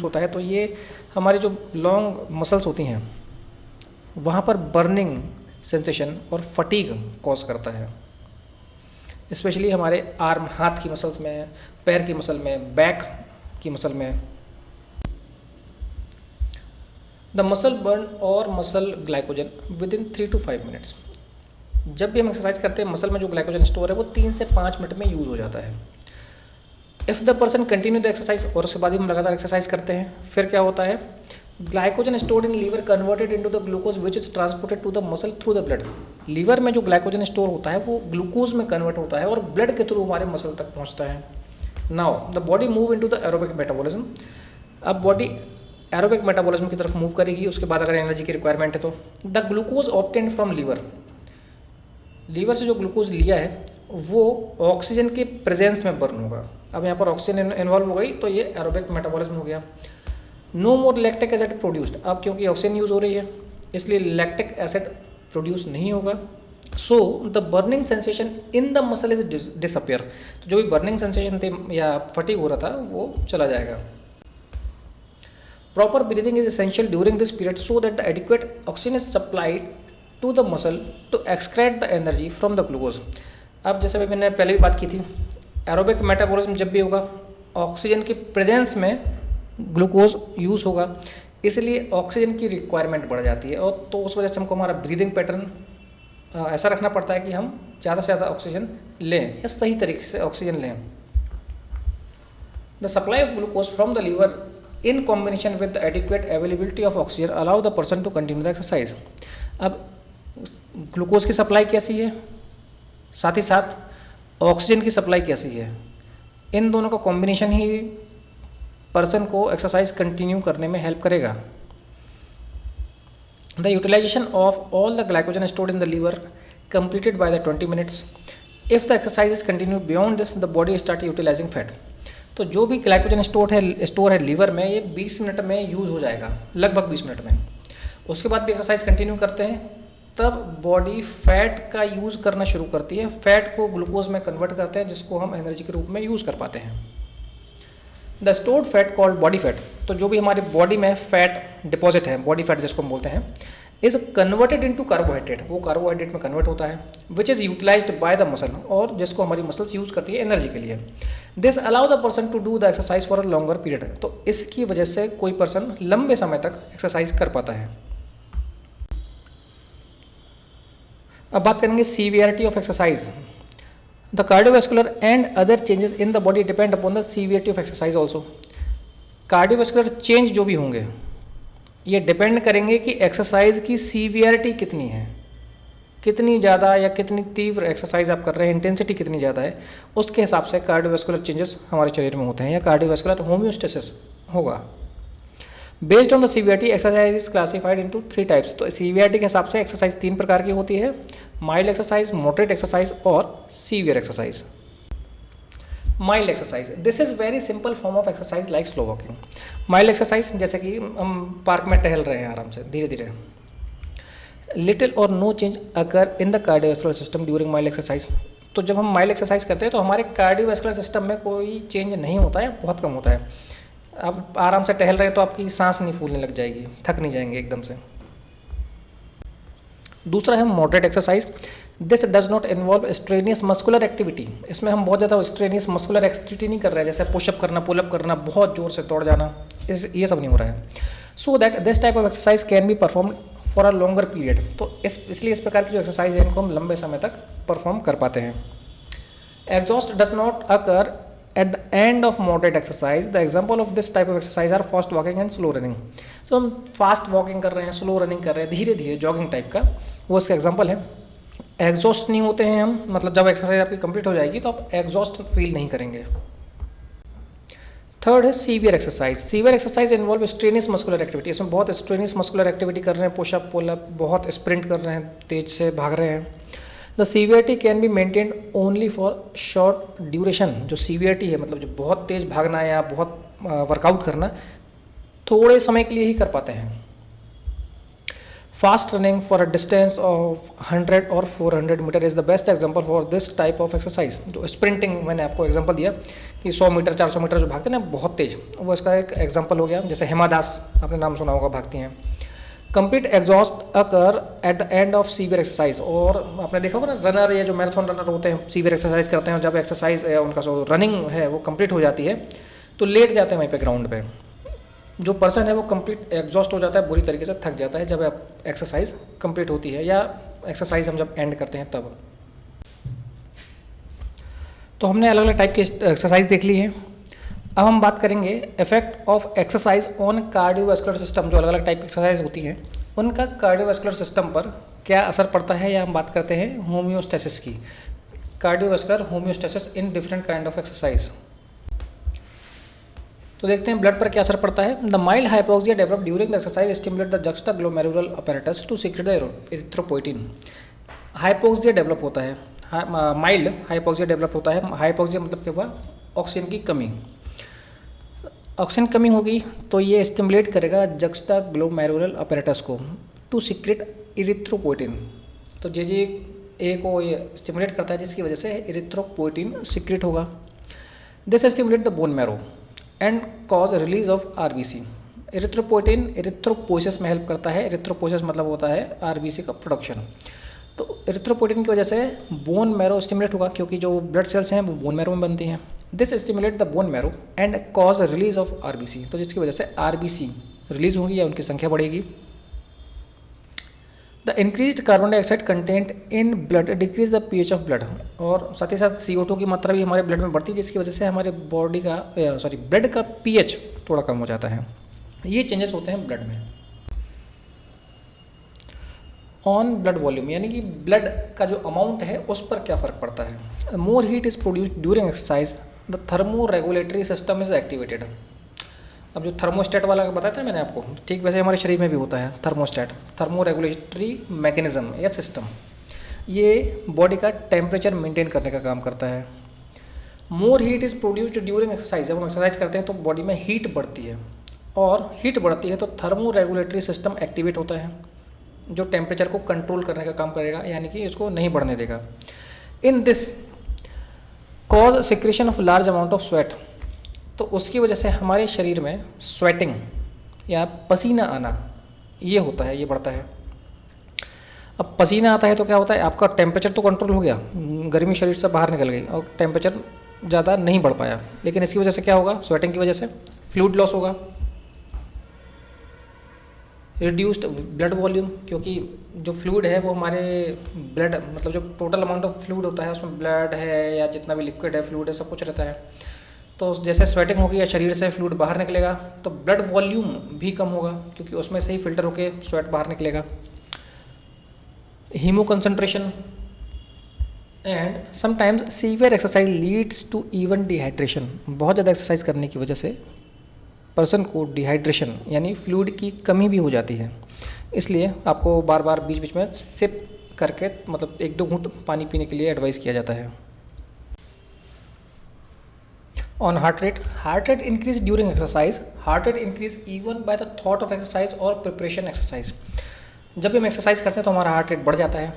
होता है, तो ये हमारी जो लॉन्ग मसल्स होती हैं वहाँ पर बर्निंग सेंसेशन और फटीग कॉज करता है, स्पेशली हमारे आर्म, हाथ की मसल्स में, पैर की मसल में, बैक की मसल में। द मसल बर्न और muscle glycogen with in 3 to 5 minutes. जब भी हम एक्सरसाइज करते हैं मसल में जो ग्लाइकोजन स्टोर है वो 3 से 5 मिनट में यूज़ हो जाता है। If the person continue the exercise, और उसके बाद ही हम लगातार एक्सरसाइज करते हैं, फिर क्या होता है, glycogen stored in liver converted into the glucose which is transported to the muscle through the blood. Liver में जो ग्लाइकोजन स्टोर होता है वो ग्लूकोज में कन्वर्ट होता है और ब्लड के थ्रू हमारे मसल तक पहुंचता है। Now the body move into the aerobic metabolism. अब बॉडी एरोबिक मेटाबॉलिज्म की तरफ मूव करेगी, उसके बाद अगर एनर्जी की रिक्वायरमेंट है तो the glucose obtained from liver, liver से जो ग्लूकोज लिया है वो ऑक्सीजन के प्रेजेंस में बर्न होगा। अब यहाँ पर ऑक्सीजन इन्वॉल्व हो गई तो ये एरोबिक मेटाबॉलिज्म हो गया। नो मोर लैक्टिक एसिड प्रोड्यूस्ड, अब क्योंकि ऑक्सीजन यूज़ हो रही है इसलिए लैक्टिक एसिड प्रोड्यूस नहीं होगा। So the burning sensation in the muscle is disappear, तो जो भी बर्निंग सेंसेशन थे या फटीग हो रहा था वो चला जाएगा। Proper breathing is essential during this period so that the adequate oxygen is supplied to the muscle to excrete the energy from the glucose. अब जैसे भी मैंने पहले भी बात की थी, एरोबिक मेटाबॉलिज्म जब भी होगा ऑक्सीजन की प्रेजेंस में ग्लूकोज यूज़ होगा, इसलिए ऑक्सीजन की रिक्वायरमेंट बढ़ जाती है, और तो उस वजह से हमको हमारा ब्रीदिंग पैटर्न ऐसा रखना पड़ता है कि हम ज़्यादा से ज़्यादा ऑक्सीजन लें या सही तरीके से ऑक्सीजन लें। The supply of glucose from the liver in combination with the adequate availability of oxygen allow the person to continue the exercise. अब ग्लूकोज की सप्लाई कैसी है, साथ ही साथ ऑक्सीजन की सप्लाई कैसी है, इन दोनों का कॉम्बिनेशन ही पर्सन को एक्सरसाइज कंटिन्यू करने में हेल्प करेगा। The utilization of all the glycogen stored in the liver completed by the 20 minutes. If the exercise is continue beyond this the body start utilizing fat. तो जो भी glycogen store है liver में, ये 20 minute में use हो जाएगा, लगभग 20 मिनट में। उसके बाद भी एक्सरसाइज कंटिन्यू करते हैं तब बॉडी फैट का यूज़ करना शुरू करती है, फैट को ग्लूकोज में कन्वर्ट करते हैं जिसको हम एनर्जी के रूप में यूज़ कर पाते हैं। The stored fat called body fat, तो जो भी हमारी बॉडी में फैट डिपॉजिट है, बॉडी फैट जिसको हम बोलते हैं, इज कन्वर्टेड इनटू कार्बोहाइड्रेट, वो कार्बोहाइड्रेट में कन्वर्ट होता है, which is utilized by the muscle, और जिसको हमारी मसल्स यूज़ करती है एनर्जी के लिए। This allow the person to do the exercise for a longer period, तो इसकी वजह से कोई पर्सन लंबे समय तक एक्सरसाइज कर पाता है। अब बात करेंगे severity of exercise. The cardiovascular and other changes in the body depend upon the severity of exercise also. Cardiovascular change जो भी होंगे ये डिपेंड करेंगे कि एक्सरसाइज की सीवियरिटी कितनी है, कितनी ज़्यादा या कितनी तीव्र एक्सरसाइज आप कर रहे हैं, इंटेंसिटी कितनी ज़्यादा है, उसके हिसाब से कार्डियोवैस्कुलर चेंजेस हमारे शरीर में होते हैं या कार्डियोवैस्कुलर होम्योस्टेसिस होगा। Based on the severity exercise is classified into 3 types. तो सीवियरिटी के हिसाब से एक्सरसाइज 3 प्रकार की होती है, माइल्ड एक्सरसाइज, मॉडरेट एक्सरसाइज और severe exercise. Mild exercise, this is very simple form of exercise like slow walking. Mild exercise जैसे कि हम पार्क में टहल रहे हैं आराम से धीरे धीरे। लिटिल और no change occur in the cardiovascular system during mild exercise. तो जब हम माइल्ड एक्सरसाइज करते हैं तो हमारे कार्डियोवैस्कुलर सिस्टम में कोई चेंज नहीं होता है, बहुत कम होता है। आप आराम से टहल रहे हैं तो आपकी सांस नहीं फूलने लग जाएगी, थक नहीं जाएंगे एकदम से। दूसरा है moderate exercise. This does not involve strenuous muscular activity. इसमें हम बहुत ज़्यादा स्ट्रेनियस मस्कुलर एक्टिविटी नहीं कर रहे हैं, जैसे पुशअप करना, पुलअप करना, बहुत ज़ोर से दौड़ जाना, ये सब नहीं हो रहा है। So that this type of exercise can be perform for a longer period. तो इसलिए इस प्रकार की जो एक्सरसाइज है इनको हम लंबे समय तक परफॉर्म कर पाते हैं। Exhaust does not occur at the end of moderate exercise. The example of this type of exercise are fast walking and slow running. तो हम फास्ट वॉकिंग कर रहे हैं, स्लो रनिंग कर रहे हैं, धीरे धीरे जॉगिंग टाइप का, वो इसका एग्जाम्पल है। एग्जॉस्ट नहीं होते हैं हम, मतलब जब एक्सरसाइज आपकी कंप्लीट हो जाएगी तो आप एग्जॉस्ट फील नहीं करेंगे। थर्ड है severe exercise. Severe exercise involve strenuous muscular activity. इसमें बहुत स्ट्रेनियस मस्कुलर एक्टिविटी कर रहे हैं, पुशअप, पुलअप, बहुत स्प्रिंट कर रहे हैं, तेज से भाग रहे हैं। The severity can be maintained only for short duration. जो सीवियरिटी है मतलब जो बहुत तेज भागना या बहुत वर्कआउट करना, थोड़े समय के लिए ही कर पाते हैं। Fast running for a distance of 100 और 400 meter is the best example for this type of exercise. जो स्प्रिंटिंग मैंने आपको एग्जांपल दिया कि 100 मीटर 400 मीटर जो भागते हैं ना बहुत तेज, वो इसका एक एग्जांपल हो गया। जैसे हिमा दास, आपने नाम सुना होगा, भागती हैं। Complete exhaust occur at the end of severe exercise. और आपने देखा होगा ना, रनर या जो मैराथन रनर होते हैं सीवियर एक्सरसाइज करते हैं, जब एक्सरसाइज उनका जो रनिंग है वो कंप्लीट हो जाती है तो लेट जाते हैं वहीं पे ग्राउंड पे। जो पर्सन है वो कंप्लीट एग्जॉस्ट हो जाता है, बुरी तरीके से थक जाता है जब एक्सरसाइज कंप्लीट होती है या एक्सरसाइज हम जब एंड करते हैं तब। तो हमने अलग अलग टाइप की एक्सरसाइज देख ली है। अब हम बात करेंगे effect of exercise on cardiovascular system. जो अलग अलग टाइप की एक्सरसाइज होती हैं उनका कार्डियोवैस्कुलर सिस्टम पर क्या असर पड़ता है, या हम बात करते हैं होम्योस्टेसिस की। Cardiovascular homeostasis in different kind of exercise. तो देखते हैं ब्लड पर क्या असर पड़ता है। The mild hypoxia develop during the exercise stimulate the juxtaglomerular apparatus to secrete the erythropoietin. Hypoxia develop होता है, माइल्ड हाइपोक्सिया डेवलप होता है। हाइपोक्सिया मतलब क्या हुआ, ऑक्सीजन की कमी। ऑक्सीजन कमी होगी तो ये स्टिमुलेट करेगा जुक्स्टाग्लोमेरुलर अपैरेटस को टू सीक्रेट एरिथ्रोपोइटिन। तो जे ए को ये स्टिमुलेट करता है जिसकी वजह से एरिथ्रोपोइटिन सीक्रेट होगा। This stimulate the bone marrow and cause release of RBC. Erythropoietin erythropoiesis में हेल्प करता है। एरिथ्रोपोइसिस मतलब होता है आरबीसी का प्रोडक्शन। तो एरिथ्रोपोइटिन की वजह से बोन मैरो स्टिमुलेट होगा, क्योंकि जो ब्लड सेल्स हैं वो बोन मैरो में बनती हैं। This stimulate the bone marrow and cause release of RBC. तो जिसकी वजह से आरबीसी रिलीज होगी या उनकी संख्या बढ़ेगी। The increased carbon dioxide content in blood decrease the pH of blood. और साथ ही साथ CO2 की मात्रा भी हमारे ब्लड में बढ़ती है, जिसकी वजह से हमारे बॉडी का ब्लड का पीएच थोड़ा कम हो जाता है। ये चेंजेस होते हैं ब्लड में। ऑन ब्लड वॉल्यूम, यानी कि ब्लड का जो अमाउंट है उस पर क्या फ़र्क पड़ता है। More heat is produced during exercise, the thermo regulatory system is activated. अब जो थर्मोस्टेट वाला बताया था मैंने आपको, ठीक वैसे हमारे शरीर में भी होता है थर्मोस्टेट, थर्मो रेगुलेटरी मैकेनिज्म या सिस्टम। ये बॉडी का टेम्परेचर मेंटेन करने का काम करता है। More heat is produced during exercise. जब हम एक्सरसाइज करते हैं तो बॉडी में हीट बढ़ती है, और हीट बढ़ती है तो थर्मो रेगुलेटरी सिस्टम एक्टिवेट होता है, जो टेम्परेचर को कंट्रोल करने का काम करेगा, यानी कि इसको नहीं बढ़ने देगा। In this cause secretion of large amount of sweat. तो उसकी वजह से हमारे शरीर में स्वेटिंग या पसीना आना ये होता है, ये बढ़ता है। अब पसीना आता है तो क्या होता है, आपका टेम्परेचर तो कंट्रोल हो गया, गर्मी शरीर से बाहर निकल गई और टेम्परेचर ज़्यादा नहीं बढ़ पाया। लेकिन इसकी वजह से क्या होगा, स्वेटिंग की वजह से फ्लूइड लॉस होगा, रिड्यूस्ड ब्लड वॉल्यूम, क्योंकि जो फ्लूइड है वो हमारे ब्लड मतलब जो टोटल अमाउंट ऑफ फ्लूइड होता है उसमें ब्लड है या जितना भी लिक्विड है फ्लूइड है सब कुछ रहता है। तो जैसे स्वेटिंग होगी या शरीर से फ्लूइड बाहर निकलेगा तो ब्लड वॉल्यूम भी कम होगा, क्योंकि उसमें से ही फिल्टर होके स्वेट बाहर निकलेगा। Haemoconcentration and sometimes severe exercise leads to even dehydration. बहुत ज़्यादा एक्सरसाइज करने की वजह से पर्सन को डिहाइड्रेशन यानी फ्लूइड की कमी भी हो जाती है। इसलिए आपको बार बार बीच बीच में सिप करके मतलब 1-2 घूंट पानी पीने के लिए एडवाइस किया जाता है। On heart rate increase during exercise. Heart rate increase even by the thought of exercise और प्रिपरेशन एक्सरसाइज। जब भी हम एक्सरसाइज करते हैं तो हमारा हार्ट रेट बढ़ जाता है।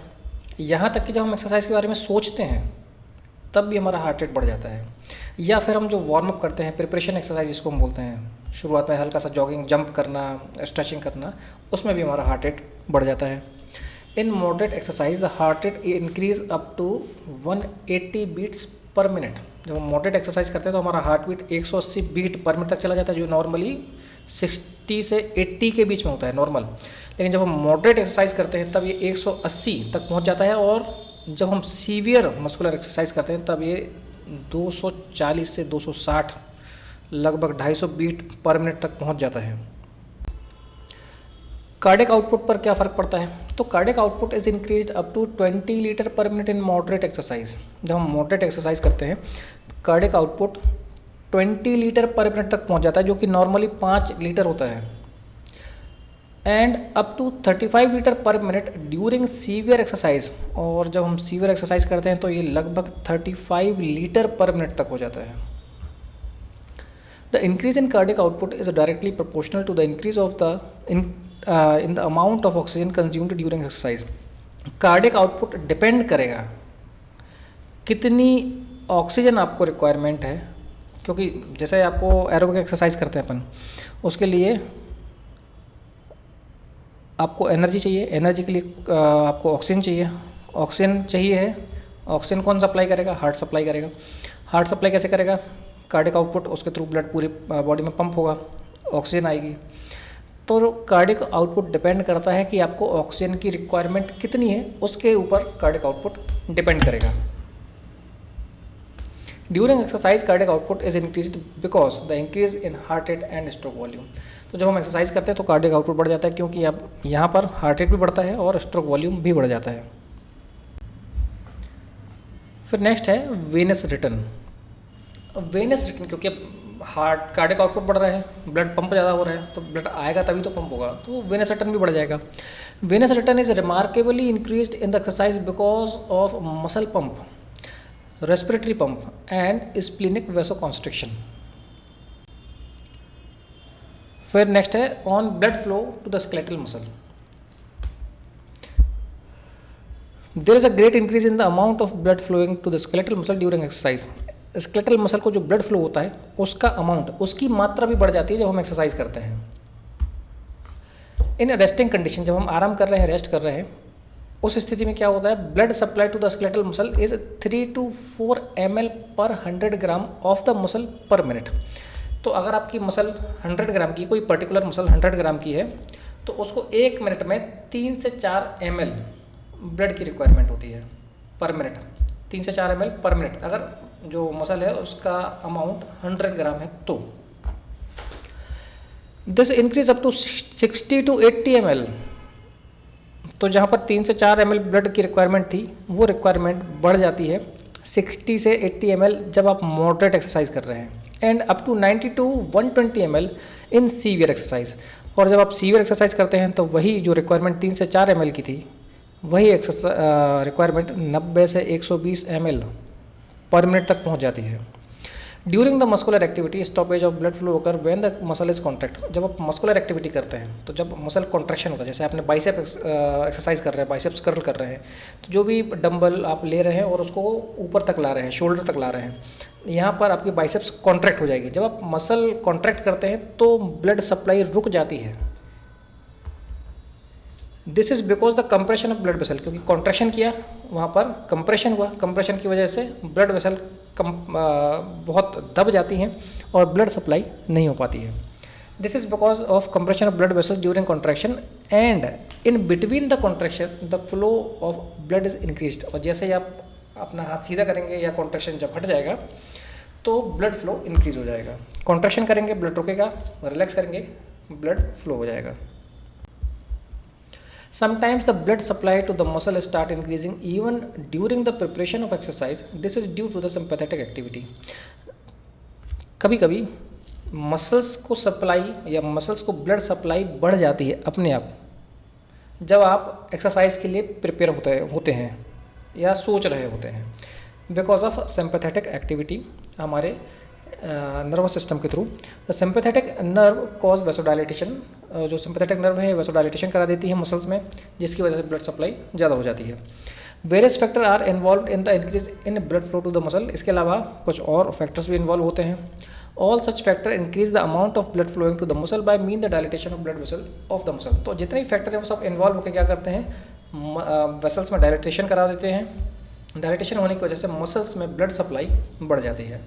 यहाँ तक कि जब हम एक्सरसाइज के बारे में सोचते हैं तब भी हमारा हार्ट रेट बढ़ जाता है। या फिर हम जो वार्म अप करते हैं, प्रिपरेशन एक्सरसाइज जिसको हम बोलते हैं, शुरुआत में हल्का सा जॉगिंग, जंप करना, स्ट्रेचिंग करना, उसमें भी हमारा हार्ट रेट बढ़ जाता है। In moderate exercise the heart rate increase up to 180 beats per minute. जब हम मॉडरेट एक्सरसाइज करते हैं तो हमारा heart beat 180 beat per minute तक चला जाता है, जो नॉर्मली 60 से 80 के बीच में होता है नॉर्मल। लेकिन जब हम मॉडरेट एक्सरसाइज करते हैं तब ये 180 तक पहुंच जाता है, और जब हम सीवियर मस्कुलर एक्सरसाइज करते हैं तब ये 240 से 260 लगभग 250 बीट पर मिनट तक पहुंच जाता है। कार्डियक आउटपुट पर क्या फ़र्क पड़ता है, तो cardiac output is increased up to 20 litre per minute in moderate exercise. जब हम मॉडरेट एक्सरसाइज करते हैं cardiac output 20 litre per minute तक पहुंच जाता है, जो कि नॉर्मली 5 लीटर होता है। And up to 35 litre per minute during severe exercise. और जब हम सीवियर एक्सरसाइज करते हैं तो ये लगभग 35 लीटर पर मिनट तक हो जाता है। The increase in cardiac output is directly proportional to the increase of the in the amount of oxygen consumed during exercise. Cardiac output depend करेगा कितनी ऑक्सीजन आपको रिक्वायरमेंट है, क्योंकि जैसे आपको एरोबिक एक्सरसाइज करते हैं अपन, उसके लिए आपको एनर्जी चाहिए, एनर्जी के लिए आपको ऑक्सीजन चाहिए, ऑक्सीजन चाहिए है, ऑक्सीजन कौन सप्लाई करेगा? हार्ट सप्लाई करेगा। हार्ट सप्लाई कैसे करेगा? कार्डियक आउटपुट, उसके थ्रू ब्लड पूरी बॉडी में पंप होगा, ऑक्सीजन आएगी। तो कार्डियक आउटपुट डिपेंड करता है कि आपको ऑक्सीजन की रिक्वायरमेंट कितनी है, उसके ऊपर कार्डियक आउटपुट डिपेंड करेगा। During exercise cardiac output is increase because the increase in heart rate and stroke volume. तो जब हम एक्सरसाइज करते हैं तो कार्डियक आउटपुट बढ़ जाता है, क्योंकि अब यहाँ पर हार्ट रेट भी बढ़ता है और स्ट्रोक वॉल्यूम भी बढ़ जाता है। फिर नेक्स्ट है वेनस रिटर्न। वेनस रिटर्न, क्योंकि अब हार्ट कार्डियक आउटपुट बढ़ रहा है, ब्लड पंप ज़्यादा हो रहा है, तो ब्लड आएगा तभी तो पंप होगा, तो वेनस रिटर्न भी बढ़ जाएगा। Venous return is remarkably increased in the exercise because of muscle pump, respiratory pump and splenic vasoconstriction. फिर नेक्स्ट है on blood flow to the skeletal muscle. There is a great increase in the amount of blood flowing to the skeletal muscle during exercise. Skeletal muscle को जो blood flow होता है उसका amount, उसकी मात्रा भी बढ़ जाती है जब हम एक्सरसाइज करते हैं। इन रेस्टिंग कंडीशन, जब हम आराम कर रहे हैं, रेस्ट कर रहे हैं, उस स्थिति में क्या होता है? Blood supply to the skeletal muscle is 3 to 4 ml per 100 gram of the muscle per minute. तो अगर आपकी मसल 100 ग्राम की, कोई पर्टिकुलर मसल 100 ग्राम की है, तो उसको 1 मिनट में 3 से 4 ml ब्लड की रिक्वायरमेंट होती है पर मिनट। 3 से 4 ml पर मिनट, अगर जो मसल है उसका अमाउंट 100 ग्राम है तो। This increase up to 60 to 80 ml। तो जहाँ पर 3 से 4 ml ब्लड की रिक्वायरमेंट थी, वो रिक्वायरमेंट बढ़ जाती है 60 से 80 ml जब आप मॉडरेट एक्सरसाइज कर रहे हैं, and up to 90 to 120 ml in severe exercise. और जब आप सीवियर एक्सरसाइज करते हैं तो वही जो रिक्वायरमेंट 3 से 4 ml की थी, वही रिक्वायरमेंट 90 से 120 ml पर मिनट तक पहुंच जाती है। During the muscular activity stoppage of blood flow occur when the muscle is contract. जब आप मस्कुलर एक्टिविटी करते हैं तो जब मसल कॉन्ट्रैक्शन होता है, जैसे आपने बाइसेप एक्सरसाइज कर रहे हैं, बाइसेप्स कर्ल कर रहे हैं, तो जो भी डंबल आप ले रहे हैं और उसको ऊपर तक ला रहे हैं, शोल्डर तक ला रहे हैं, यहाँ पर आपकी बाइसेप्स कॉन्ट्रैक्ट हो जाएगी। जब आप मसल कॉन्ट्रैक्ट करते हैं तो ब्लड सप्लाई रुक जाती है। This is because the compression of blood vessel, क्योंकि कॉन्ट्रैक्शन किया, वहाँ पर कंप्रेशन हुआ, कंप्रेशन की वजह से ब्लड वेसल बहुत दब जाती हैं और ब्लड सप्लाई नहीं हो पाती है। This is because of compression of blood vessel during contraction and in between the contraction the flow of blood is increased. और जैसे ही आप अपना हाथ सीधा करेंगे या कॉन्ट्रैक्शन जब हट जाएगा तो ब्लड फ्लो इंक्रीज हो जाएगा। कॉन्ट्रैक्शन करेंगे ब्लड रुकेगा, रिलैक्स करेंगे ब्लड फ्लो हो जाएगा। Sometimes the blood supply to the muscle start increasing even during the preparation of exercise. This is due to the sympathetic activity. कभी कभी मसल्स को सप्लाई या मसल्स को ब्लड सप्लाई बढ़ जाती है अपने आप, जब आप एक्सरसाइज के लिए प्रिपेयर होते हैं या सोच रहे होते हैं, बिकॉज ऑफ सिंपैथेटिक एक्टिविटी, हमारे नर्वस सिस्टम के through. The sympathetic nerve cause vasodilatation, जो सिंपैथेटिक नर्व है वेसोडाइलेटेशन करा देती है मसल्स में, जिसकी वजह से ब्लड सप्लाई ज़्यादा हो जाती है। Various factor are involve in the increase in blood flow to the muscle. इसके अलावा कुछ और फैक्टर्स भी इन्वॉल्व होते हैं। All such factor increase the amount of blood flowing to the muscle by mean the dilatation of blood vessel of the muscle. तो जितने भी फैक्टर हैं वो सब इन्वॉल्व होकर क्या करते हैं, वेसल्स में डायलिटेशन करा देते हैं। डायलिटेशन होने की वजह से मसल्स में ब्लड सप्लाई बढ़ जाती है।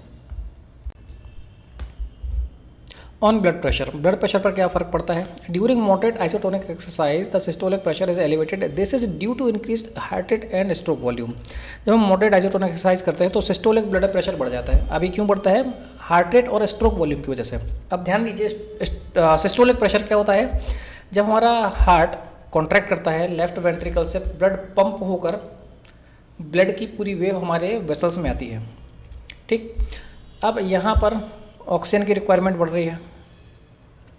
On blood pressure, blood pressure पर क्या फ़र्क पड़ता है? During moderate isotonic exercise the systolic pressure is elevated. This is due to increase heart rate and stroke volume. जब हम मॉडरेट आइसोटोनिक एक्सरसाइज करते हैं तो सिस्टोलिक ब्लड प्रेशर बढ़ जाता है। अभी क्यों बढ़ता है? हार्ट रेट और स्ट्रोक वॉल्यूम की वजह से। अब ध्यान दीजिए, सिस्टोलिक प्रेशर क्या होता है? जब हमारा हार्ट कॉन्ट्रैक्ट करता है, लेफ्ट वेंट्रिकल से ब्लड पंप होकर ब्लड की पूरी वेव हमारे वेसल्स में आती है, ठीक। अब यहाँ पर ऑक्सीजन की रिक्वायरमेंट बढ़ रही है,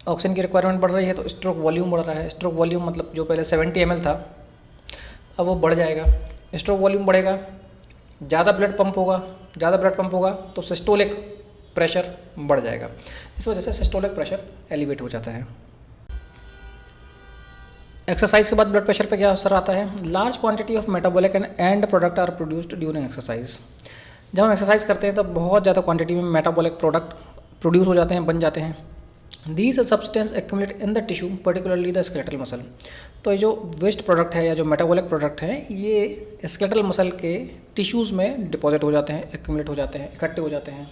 ऑक्सीजन की रिक्वायरमेंट बढ़ रही है तो स्ट्रोक वॉल्यूम बढ़ रहा है। स्ट्रोक वॉल्यूम मतलब जो पहले 70 ml था, अब वो बढ़ जाएगा। स्ट्रोक वॉल्यूम बढ़ेगा, ज़्यादा ब्लड पंप होगा, ज़्यादा ब्लड पंप होगा तो सिस्टोलिक प्रेशर बढ़ जाएगा। इस वजह से सिस्टोलिक प्रेशर एलिवेट हो जाता है। एक्सरसाइज के बाद ब्लड प्रेशर पे क्या असर आता है? Large quantity of metabolic end product are produced during exercise. जब हम एक्सरसाइज करते हैं तब बहुत ज़्यादा क्वांटिटी में मेटाबॉलिक प्रोडक्ट प्रोड्यूस हो जाते हैं, बन जाते हैं। These substance accumulate in the tissue particularly the skeletal muscle. तो ये जो वेस्ट प्रोडक्ट है या जो मेटाबॉलिक प्रोडक्ट हैं ये स्केलेटल मसल के टिश्यूज़ में डिपॉजिट हो जाते हैं, एक्यूमुलेट हो जाते हैं, इकट्ठे हो जाते हैं।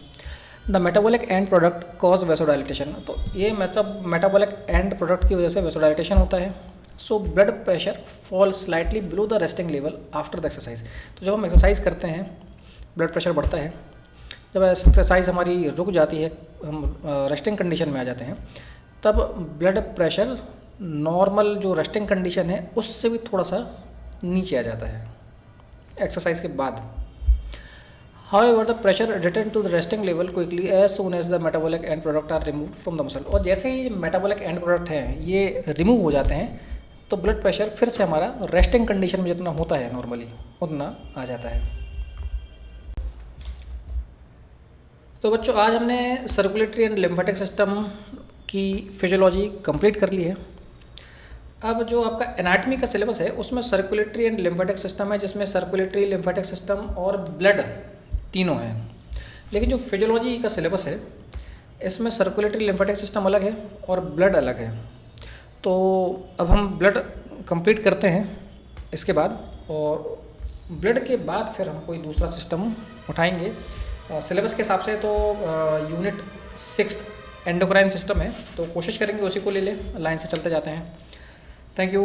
The metabolic end product cause vasodilatation. तो ये सब मेटाबॉलिक एंड प्रोडक्ट की वजह से वेसोडाइलेटेशन होता है। So blood pressure fall slightly below the resting level after the exercise. तो जब हम एक्सरसाइज करते हैं ब्लड प्रेशर बढ़ता है। जब एक्सरसाइज हमारी रुक जाती है, हम रेस्टिंग कंडीशन में आ जाते हैं, तब ब्लड प्रेशर नॉर्मल जो रेस्टिंग कंडीशन है उससे भी थोड़ा सा नीचे आ जाता है एक्सरसाइज के बाद। However, the pressure return to the resting level quickly as soon as the metabolic end product are removed from the muscle। और जैसे ही मेटाबॉलिक एंड प्रोडक्ट हैं ये रिमूव हो जाते हैं तो ब्लड प्रेशर फिर से हमारा रेस्टिंग कंडीशन में जितना होता है नॉर्मली उतना आ जाता है। तो बच्चों आज हमने सर्कुलेटरी एंड लिम्फेटिक सिस्टम की फिजियोलॉजी कंप्लीट कर ली है। अब जो आपका एनाटॉमी का सिलेबस है उसमें सर्कुलेटरी एंड लिम्फेटिक सिस्टम है, जिसमें सर्कुलेटरी, लिम्फेटिक सिस्टम और ब्लड तीनों हैं। लेकिन जो फिजियोलॉजी का सिलेबस है इसमें सर्कुलेटरी लिम्फेटिक सिस्टम अलग है और ब्लड अलग है। तो अब हम ब्लड कंप्लीट करते हैं इसके बाद, और ब्लड के बाद फिर हम कोई दूसरा सिस्टम उठाएंगे सिलेबस के हिसाब से। तो यूनिट 6 एंडोक्राइन सिस्टम है, तो कोशिश करेंगे उसी को ले लें, लाइन से चलते जाते हैं। Thank you.